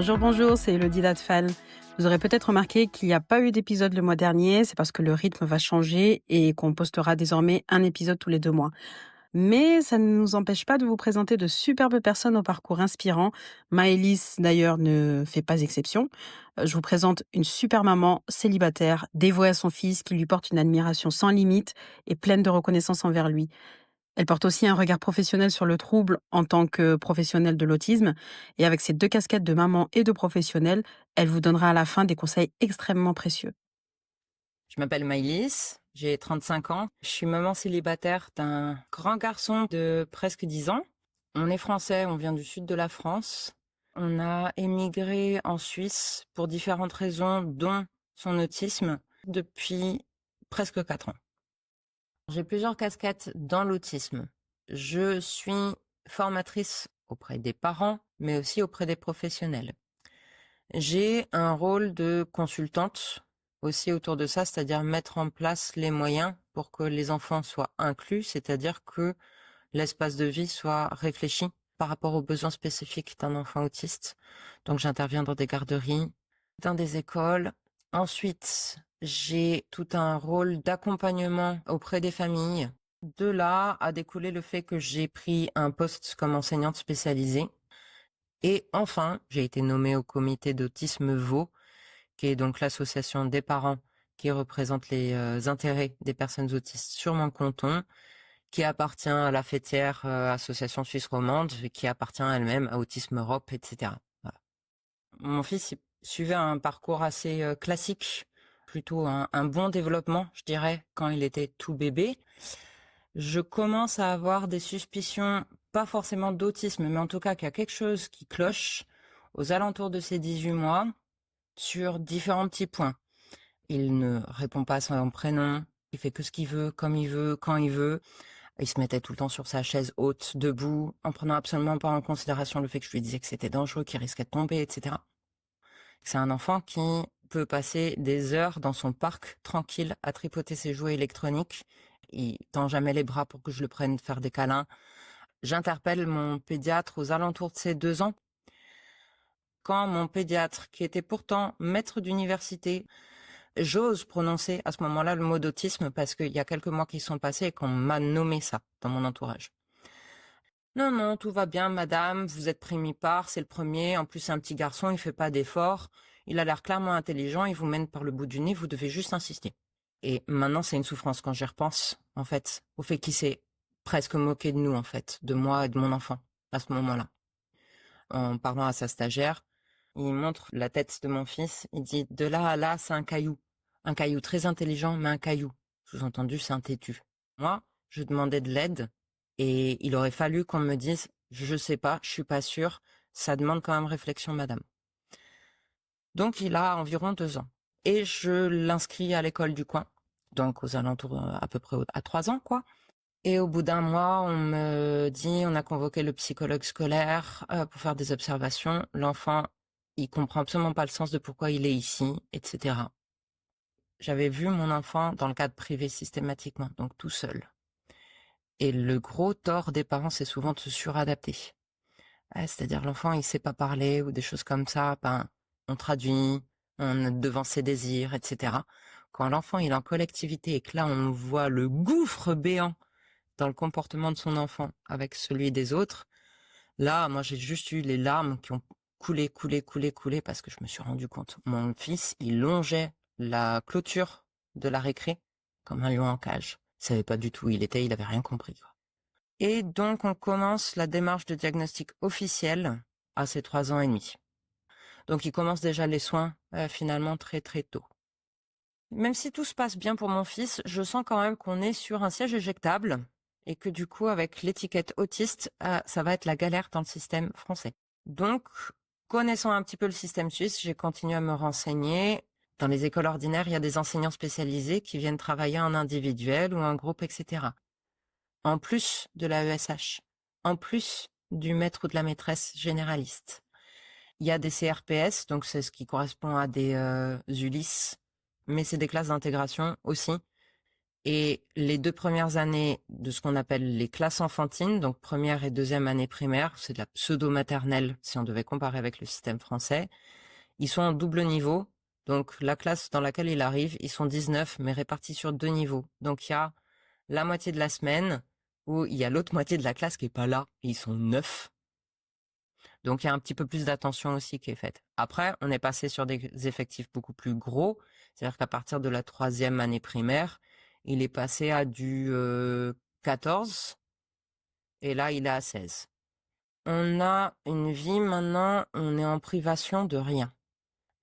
Bonjour, bonjour, c'est Elodie Latfal. Vous aurez peut-être remarqué qu'il n'y a pas eu d'épisode le mois dernier, c'est parce que le rythme va changer et qu'on postera désormais un épisode tous les 2 mois. Mais ça ne nous empêche pas de vous présenter de superbes personnes au parcours inspirant. Maëlys, d'ailleurs, ne fait pas exception. Je vous présente une super maman célibataire, dévouée à son fils, qui lui porte une admiration sans limite et pleine de reconnaissance envers lui. Elle porte aussi un regard professionnel sur le trouble en tant que professionnelle de l'autisme. Et avec ses 2 casquettes de maman et de professionnelle, elle vous donnera à la fin des conseils extrêmement précieux. Je m'appelle Maëlys, j'ai 35 ans. Je suis maman célibataire d'un grand garçon de presque 10 ans. On est français, on vient du sud de la France. On a émigré en Suisse pour différentes raisons, dont son autisme, depuis presque 4 ans. J'ai plusieurs casquettes dans l'autisme. Je suis formatrice auprès des parents, mais aussi auprès des professionnels. J'ai un rôle de consultante aussi autour de ça, c'est-à-dire mettre en place les moyens pour que les enfants soient inclus, c'est-à-dire que l'espace de vie soit réfléchi par rapport aux besoins spécifiques d'un enfant autiste. Donc j'interviens dans des garderies, dans des écoles. Ensuite, j'ai tout un rôle d'accompagnement auprès des familles. De là a découlé le fait que j'ai pris un poste comme enseignante spécialisée. Et enfin, j'ai été nommée au comité d'autisme Vaud, qui est donc l'association des parents qui représente les intérêts des personnes autistes sur mon canton, qui appartient à la fêtière Association Suisse Romande, qui appartient elle-même à Autisme Europe, etc. Voilà. Mon fils suivait un parcours assez classique, plutôt un bon développement, je dirais, quand il était tout bébé. Je commence à avoir des suspicions, pas forcément d'autisme, mais en tout cas qu'il y a quelque chose qui cloche aux alentours de ses 18 mois sur différents petits points. Il ne répond pas à son prénom, il fait que ce qu'il veut, comme il veut, quand il veut. Il se mettait tout le temps sur sa chaise haute, debout, en prenant absolument pas en considération le fait que je lui disais que c'était dangereux, qu'il risquait de tomber, etc. C'est un enfant qui peut passer des heures dans son parc, tranquille, à tripoter ses jouets électroniques. Il tend jamais les bras pour que je le prenne faire des câlins. J'interpelle mon pédiatre aux alentours de ses 2 ans. Quand mon pédiatre, qui était pourtant maître d'université, j'ose prononcer à ce moment-là le mot d'autisme parce qu'il y a quelques mois qui sont passés et qu'on m'a nommé ça dans mon entourage. Non, non, tout va bien, madame, vous êtes primipare, c'est le premier, en plus c'est un petit garçon, il fait pas d'efforts, il a l'air clairement intelligent, il vous mène par le bout du nez, vous devez juste insister. Et maintenant, c'est une souffrance quand j'y repense, en fait, au fait qu'il s'est presque moqué de nous, en fait, de moi et de mon enfant, à ce moment-là. En parlant à sa stagiaire, il montre la tête de mon fils, il dit « de là à là, c'est un caillou. Un caillou très intelligent, mais un caillou. » Sous-entendu, c'est un têtu. Moi, je demandais de l'aide et il aurait fallu qu'on me dise « je sais pas, je suis pas sûre, ça demande quand même réflexion, madame. » Donc, il a environ 2 ans. Et je l'inscris à l'école du coin, donc aux alentours à peu près à 3 ans, quoi. Et au bout d'un mois, on me dit, on a convoqué le psychologue scolaire pour faire des observations. L'enfant, il comprend absolument pas le sens de pourquoi il est ici, etc. J'avais vu mon enfant dans le cadre privé systématiquement, donc tout seul. Et le gros tort des parents, c'est souvent de se suradapter. C'est-à-dire l'enfant, il sait pas parler ou des choses comme ça, ben, on traduit, on devance ses désirs, etc. Quand l'enfant il est en collectivité et que là on voit le gouffre béant dans le comportement de son enfant avec celui des autres, là, moi, j'ai juste eu les larmes qui ont coulé parce que je me suis rendu compte. Mon fils, il longeait la clôture de la récré comme un lion en cage. Il savait pas du tout où il était, il avait rien compris, quoi. Et donc, on commence la démarche de diagnostic officiel à ses 3 ans et demi. Donc, il commence déjà les soins, finalement, très, très tôt. Même si tout se passe bien pour mon fils, je sens quand même qu'on est sur un siège éjectable et que du coup, avec l'étiquette autiste, ça va être la galère dans le système français. Donc, connaissant un petit peu le système suisse, j'ai continué à me renseigner. Dans les écoles ordinaires, il y a des enseignants spécialisés qui viennent travailler en individuel ou en groupe, etc. En plus de la ESH, en plus du maître ou de la maîtresse généraliste. Il y a des CRPS, donc c'est ce qui correspond à des ULIS, mais c'est des classes d'intégration aussi. Et les 2 premières années de ce qu'on appelle les classes enfantines, donc première et deuxième année primaire, c'est de la pseudo-maternelle si on devait comparer avec le système français, ils sont en double niveau. Donc la classe dans laquelle il arrive, ils sont 19, mais répartis sur 2 niveaux. Donc il y a la moitié de la semaine où il y a l'autre moitié de la classe qui est pas là, et ils sont 9. Donc il y a un petit peu plus d'attention aussi qui est faite. Après, on est passé sur des effectifs beaucoup plus gros, c'est-à-dire qu'à partir de la 3e année primaire, il est passé à du 14, et là il est à 16. On a une vie maintenant, on est en privation de rien.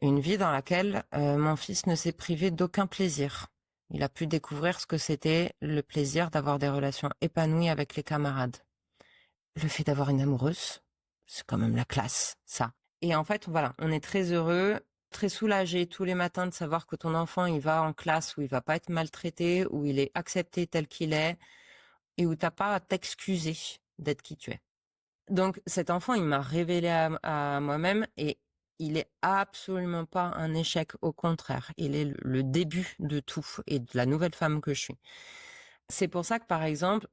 Une vie dans laquelle mon fils ne s'est privé d'aucun plaisir. Il a pu découvrir ce que c'était le plaisir d'avoir des relations épanouies avec les camarades. Le fait d'avoir une amoureuse, c'est quand même la classe, ça. Et en fait, voilà, on est très heureux, très soulagé tous les matins de savoir que ton enfant, il va en classe où il va pas être maltraité, où il est accepté tel qu'il est, et où t'as pas à t'excuser d'être qui tu es. Donc cet enfant, il m'a révélé à moi-même, et il est absolument pas un échec, au contraire, il est le début de tout et de la nouvelle femme que je suis. C'est pour ça que, par exemple,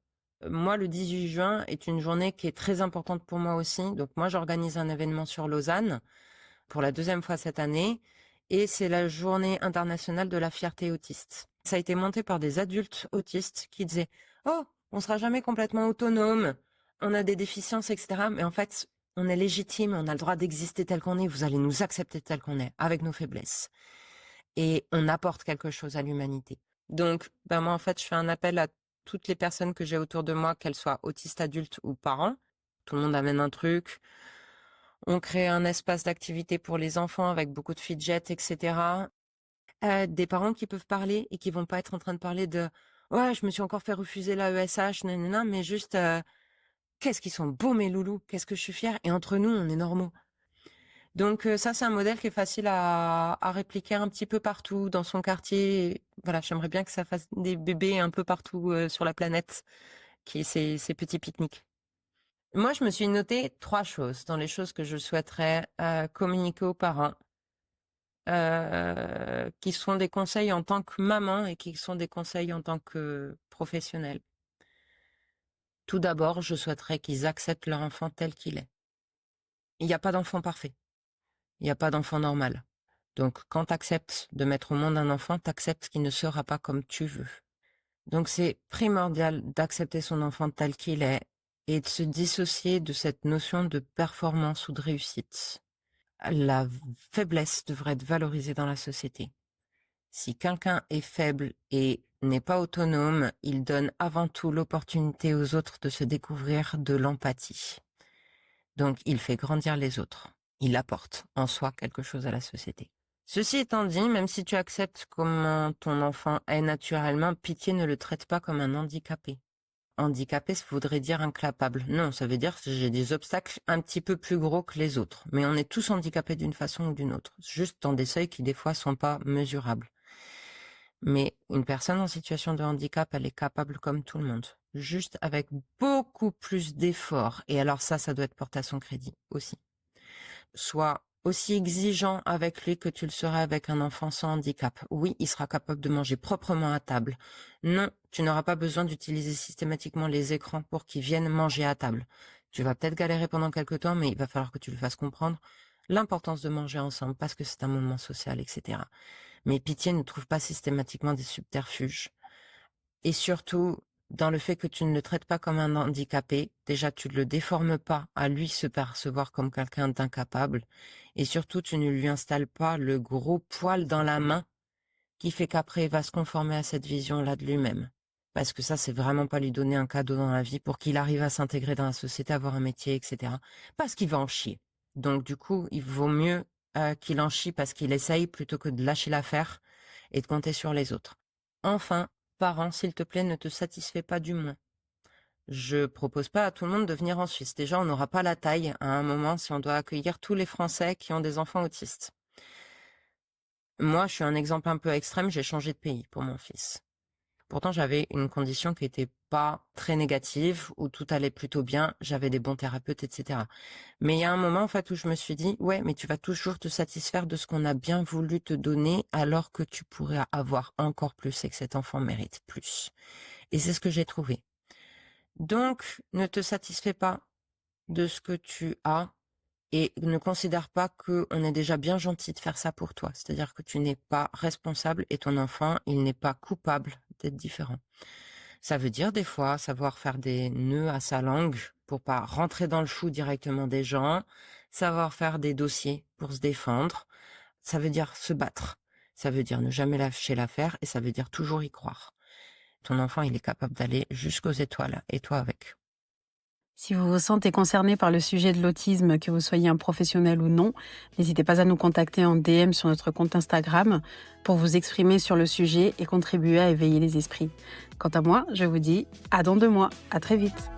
moi, le 18 juin est une journée qui est très importante pour moi aussi. Donc moi, j'organise un événement sur Lausanne pour la 2e fois cette année, et c'est la journée internationale de la fierté autiste. Ça a été monté par des adultes autistes qui disaient « Oh, on sera jamais complètement autonome, on a des déficiences, etc. Mais en fait, on est légitime, on a le droit d'exister tel qu'on est, vous allez nous accepter tel qu'on est, avec nos faiblesses. Et on apporte quelque chose à l'humanité. » Donc, moi, en fait, je fais un appel à toutes les personnes que j'ai autour de moi, qu'elles soient autistes adultes ou parents. Tout le monde amène un truc. On crée un espace d'activité pour les enfants avec beaucoup de fidget, etc. Des parents qui peuvent parler et qui vont pas être en train de parler de ouais, je me suis encore fait refuser la ESH, nanana, mais juste qu'est-ce qu'ils sont beaux mes loulous, qu'est-ce que je suis fière, et entre nous on est normaux. Donc ça c'est un modèle qui est facile à répliquer un petit peu partout dans son quartier. Voilà, j'aimerais bien que ça fasse des bébés un peu partout sur la planète, qui est ces petits pique-niques. Moi, je me suis noté 3 choses dans les choses que je souhaiterais communiquer aux parents, qui sont des conseils en tant que maman et qui sont des conseils en tant que professionnelle. Tout d'abord, je souhaiterais qu'ils acceptent leur enfant tel qu'il est. Il n'y a pas d'enfant parfait. Il n'y a pas d'enfant normal. Donc, quand tu acceptes de mettre au monde un enfant, tu acceptes qu'il ne sera pas comme tu veux. Donc, c'est primordial d'accepter son enfant tel qu'il est et de se dissocier de cette notion de performance ou de réussite. La faiblesse devrait être valorisée dans la société. Si quelqu'un est faible et n'est pas autonome, il donne avant tout l'opportunité aux autres de se découvrir de l'empathie. Donc, il fait grandir les autres. Il apporte en soi quelque chose à la société. Ceci étant dit, même si tu acceptes comment ton enfant est naturellement, pitié ne le traite pas comme un handicapé. Handicapé, ça voudrait dire incapable. Non, ça veut dire que j'ai des obstacles un petit peu plus gros que les autres. Mais on est tous handicapés d'une façon ou d'une autre. Juste dans des seuils qui des fois sont pas mesurables. Mais une personne en situation de handicap, elle est capable comme tout le monde. Juste avec beaucoup plus d'efforts. Et alors ça doit être porté à son crédit aussi. Sois aussi exigeant avec lui que tu le serais avec un enfant sans handicap. Oui, il sera capable de manger proprement à table. Non, tu n'auras pas besoin d'utiliser systématiquement les écrans pour qu'il vienne manger à table. Tu vas peut-être galérer pendant quelque temps, mais il va falloir que tu le fasses comprendre l'importance de manger ensemble parce que c'est un moment social, etc. Mais pitié, ne trouve pas systématiquement des subterfuges. Et surtout, dans le fait que tu ne le traites pas comme un handicapé, déjà tu ne le déformes pas à lui se percevoir comme quelqu'un d'incapable, et surtout tu ne lui installes pas le gros poil dans la main qui fait qu'après il va se conformer à cette vision-là de lui-même. Parce que ça, c'est vraiment pas lui donner un cadeau dans la vie pour qu'il arrive à s'intégrer dans la société, avoir un métier, etc. Parce qu'il va en chier. Donc du coup, il vaut mieux qu'il en chie parce qu'il essaye plutôt que de lâcher l'affaire et de compter sur les autres. Enfin, parents, s'il te plaît, ne te satisfais pas du moins. Je propose pas à tout le monde de venir en Suisse. Déjà, on n'aura pas la taille à un moment si on doit accueillir tous les Français qui ont des enfants autistes. Moi, je suis un exemple un peu extrême, j'ai changé de pays pour mon fils. Pourtant, j'avais une condition qui était pas très négative, où tout allait plutôt bien, j'avais des bons thérapeutes, etc. Mais il y a un moment, en fait, où je me suis dit, ouais, mais tu vas toujours te satisfaire de ce qu'on a bien voulu te donner, alors que tu pourrais avoir encore plus et que cet enfant mérite plus. Et c'est ce que j'ai trouvé. Donc, ne te satisfais pas de ce que tu as et ne considère pas qu'on est déjà bien gentil de faire ça pour toi. C'est-à-dire que tu n'es pas responsable et ton enfant, il n'est pas coupable d'être différent. Ça veut dire des fois savoir faire des nœuds à sa langue pour pas rentrer dans le chou directement des gens, savoir faire des dossiers pour se défendre. Ça veut dire se battre. Ça veut dire ne jamais lâcher l'affaire et ça veut dire toujours y croire. Ton enfant, il est capable d'aller jusqu'aux étoiles et toi avec. Si vous vous sentez concerné par le sujet de l'autisme, que vous soyez un professionnel ou non, n'hésitez pas à nous contacter en DM sur notre compte Instagram pour vous exprimer sur le sujet et contribuer à éveiller les esprits. Quant à moi, je vous dis à dans 2 mois. À très vite.